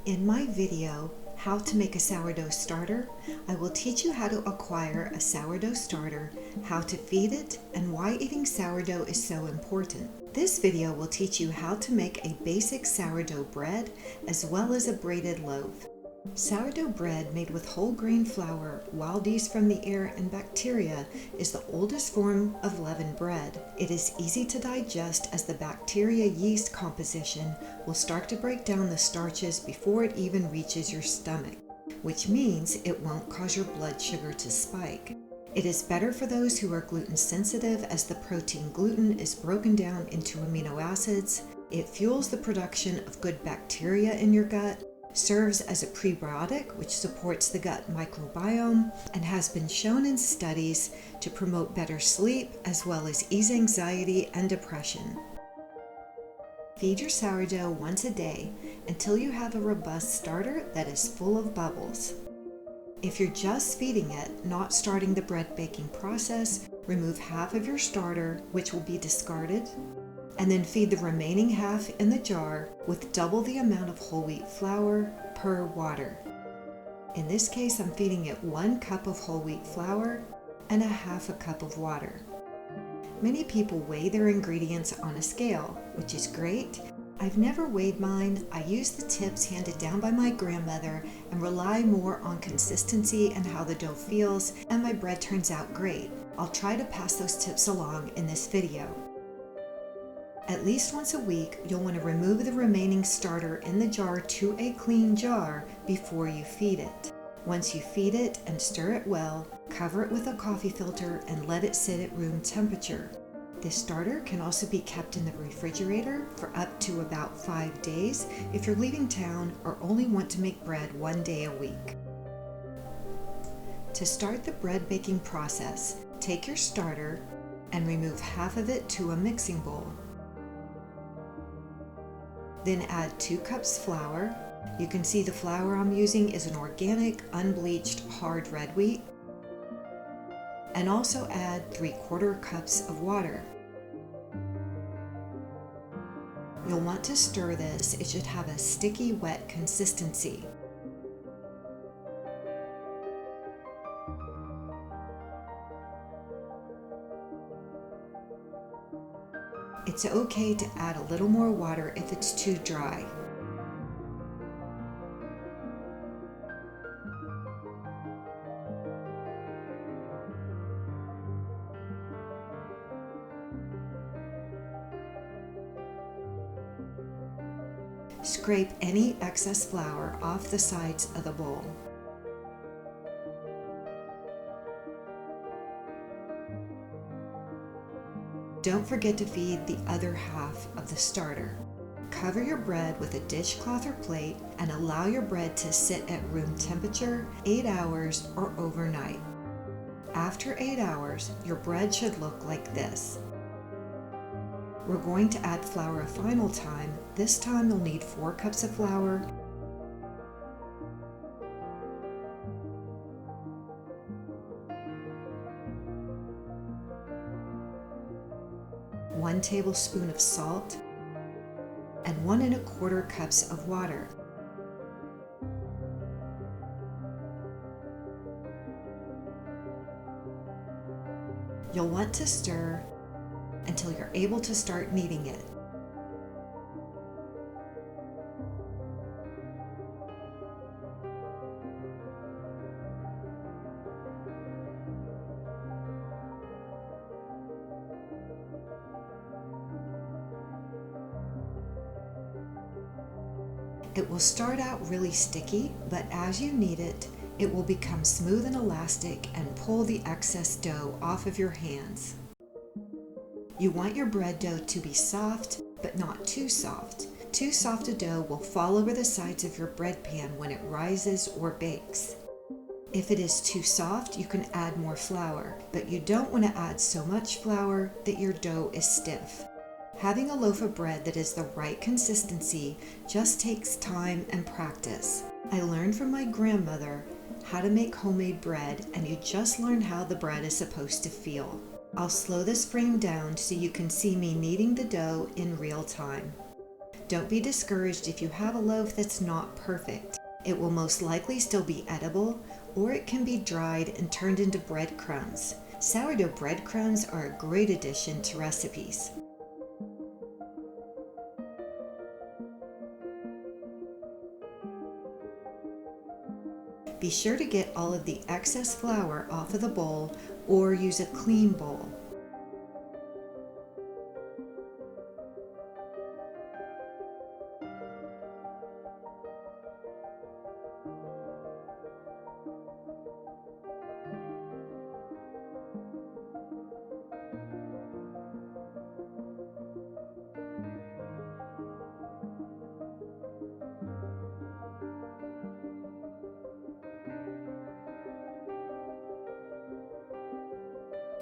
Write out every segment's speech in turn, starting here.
In my video, How to Make a Sourdough Starter, I will teach you how to acquire a sourdough starter, how to feed it, and why eating sourdough is so important. This video will teach you how to make a basic sourdough bread as well as a braided loaf. Sourdough bread made with whole grain flour, wild yeast from the air, and bacteria is the oldest form of leavened bread. It is easy to digest as the bacteria yeast composition will start to break down the starches before it even reaches your stomach, which means it won't cause your blood sugar to spike. It is better for those who are gluten sensitive as the protein gluten is broken down into amino acids. It fuels the production of good bacteria in your gut, serves as a prebiotic which supports the gut microbiome, and has been shown in studies to promote better sleep as well as ease anxiety and depression. Feed your sourdough once a day until you have a robust starter that is full of bubbles. If you're just feeding it, not starting the bread baking process, remove half of your starter, which will be discarded, and then feed the remaining half in the jar with double the amount of whole wheat flour per water. In this case, I'm feeding it 1 cup of whole wheat flour and a half a cup of water. Many people weigh their ingredients on a scale, which is great. I've never weighed mine. I use the tips handed down by my grandmother and rely more on consistency and how the dough feels, and my bread turns out great. I'll try to pass those tips along in this video. At least once a week, you'll want to remove the remaining starter in the jar to a clean jar before you feed it. Once you feed it and stir it well, cover it with a coffee filter and let it sit at room temperature. This starter can also be kept in the refrigerator for up to about 5 days if you're leaving town or only want to make bread 1 day a week. To start the bread baking process, take your starter and remove half of it to a mixing bowl. Then add 2 cups flour. You can see the flour I'm using is an organic, unbleached, hard red wheat. And also add 3/4 cups of water. You'll want to stir this. It should have a sticky, wet consistency. It's okay to add a little more water if it's too dry. Scrape any excess flour off the sides of the bowl. Don't forget to feed the other half of the starter. Cover your bread with a dishcloth or plate and allow your bread to sit at room temperature 8 hours or overnight. After 8 hours, your bread should look like this. We're going to add flour a final time. This time you'll need 4 cups of flour, 1 tablespoon of salt, and 1 1/4 cups of water. You'll want to stir until you're able to start kneading it. It will start out really sticky, but as you knead it, it will become smooth and elastic and pull the excess dough off of your hands. You want your bread dough to be soft, but not too soft. Too soft a dough will fall over the sides of your bread pan when it rises or bakes. If it is too soft, you can add more flour, but you don't want to add so much flour that your dough is stiff. Having a loaf of bread that is the right consistency just takes time and practice. I learned from my grandmother how to make homemade bread, and you just learn how the bread is supposed to feel. I'll slow this frame down so you can see me kneading the dough in real time. Don't be discouraged if you have a loaf that's not perfect. It will most likely still be edible, or it can be dried and turned into breadcrumbs. Sourdough breadcrumbs are a great addition to recipes. Be sure to get all of the excess flour off of the bowl or use a clean bowl.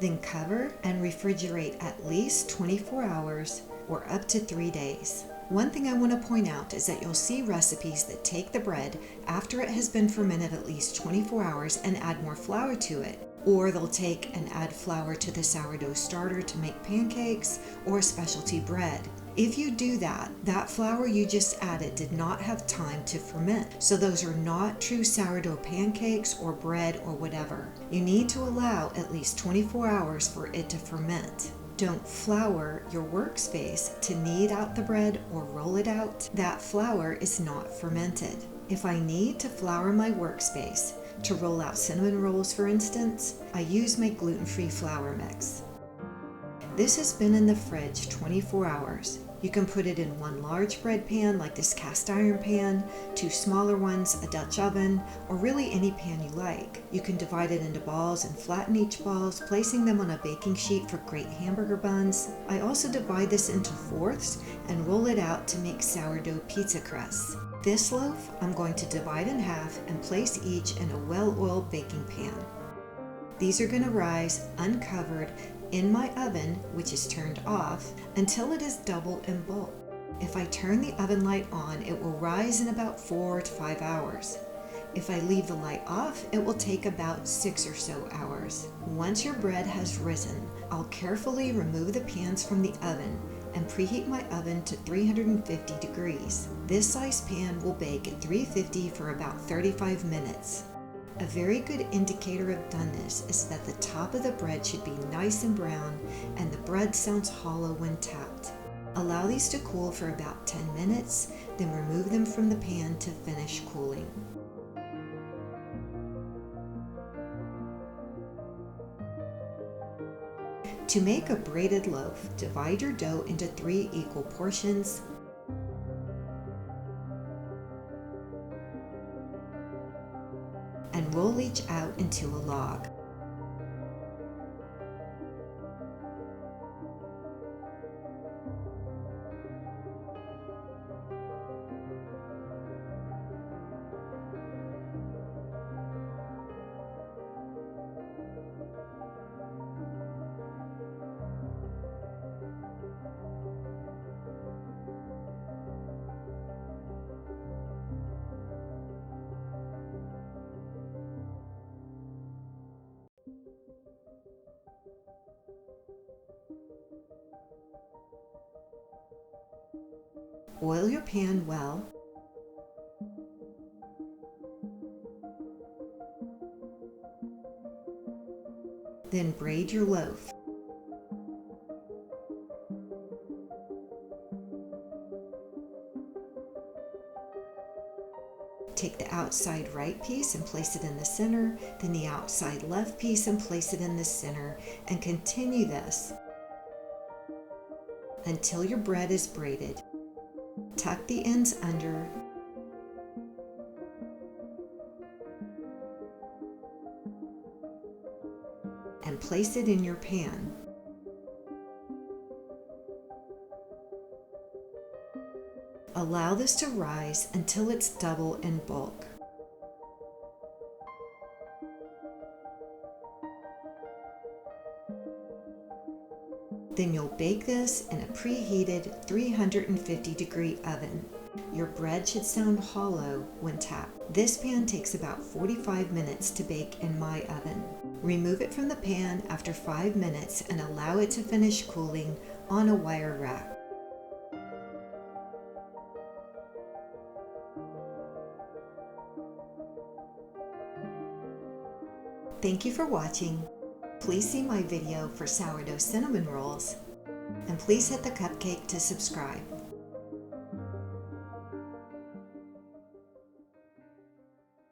Then cover and refrigerate at least 24 hours or up to 3 days. One thing I want to point out is that you'll see recipes that take the bread after it has been fermented at least 24 hours and add more flour to it. Or they'll take and add flour to the sourdough starter to make pancakes or specialty bread. If you do that, that flour you just added did not have time to ferment. So those are not true sourdough pancakes or bread or whatever. You need to allow at least 24 hours for it to ferment. Don't flour your workspace to knead out the bread or roll it out. That flour is not fermented. If I need to flour my workspace to roll out cinnamon rolls, for instance, I use my gluten-free flour mix. This has been in the fridge 24 hours. You can put it in one large bread pan like this cast iron pan, two smaller ones, a Dutch oven, or really any pan you like. You can divide it into balls and flatten each balls, placing them on a baking sheet for great hamburger buns. I also divide this into fourths and roll it out to make sourdough pizza crusts. This loaf I'm going to divide in half and place each in a well-oiled baking pan. These are going to rise uncovered in my oven, which is turned off, until it is doubled in bulk. If I turn the oven light on, it will rise in about 4 to 5 hours. If I leave the light off, it will take about 6 or so hours. Once your bread has risen, I'll carefully remove the pans from the oven and preheat my oven to 350 degrees. This size pan will bake at 350 for about 35 minutes. A very good indicator of doneness is that the top of the bread should be nice and brown and the bread sounds hollow when tapped. Allow these to cool for about 10 minutes, then remove them from the pan to finish cooling. To make a braided loaf, divide your dough into 3 equal portions. And roll each out into a log. Oil your pan well. Then braid your loaf. Take the outside right piece and place it in the center, then the outside left piece and place it in the center, and continue this until your bread is braided. Tuck the ends under and place it in your pan. Allow this to rise until it's double in bulk. Then you'll bake this in a preheated 350-degree oven. Your bread should sound hollow when tapped. This pan takes about 45 minutes to bake in my oven. Remove it from the pan after 5 minutes and allow it to finish cooling on a wire rack. Thank you for watching. Please see my video for sourdough cinnamon rolls, and please hit the cupcake to subscribe.